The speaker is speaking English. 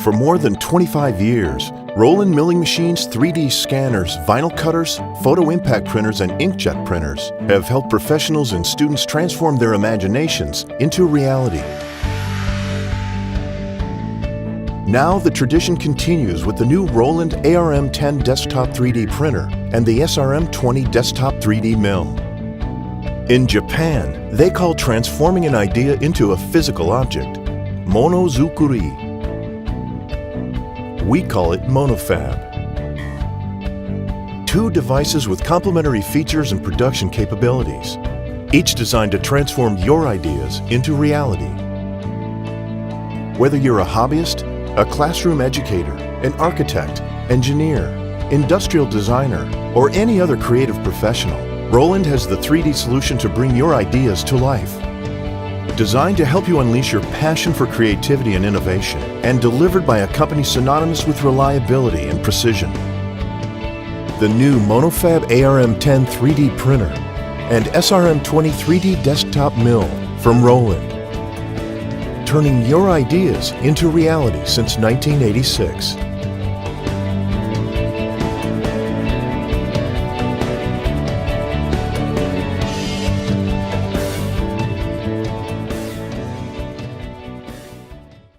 For more than 25 years, Roland milling machines, 3D scanners, vinyl cutters, photo impact printers, and inkjet printers have helped professionals and students transform their imaginations into reality. Now the tradition continues with the new Roland ARM-10 desktop 3D printer and the SRM-20 desktop 3D mill. In Japan, they call transforming an idea into a physical object monozukuri. We call it MonoFab. Two devices with complementary features and production capabilities, each designed to transform your ideas into reality. Whether you're a hobbyist, a classroom educator, an architect, engineer, industrial designer, or any other creative professional, Roland has the 3D solution to bring your ideas to life. Designed to help you unleash your passion for creativity and innovation, and delivered by a company synonymous with reliability and precision. The new MonoFab ARM-10 3D printer and SRM-20 3D desktop mill from Roland. Turning your ideas into reality since 1986.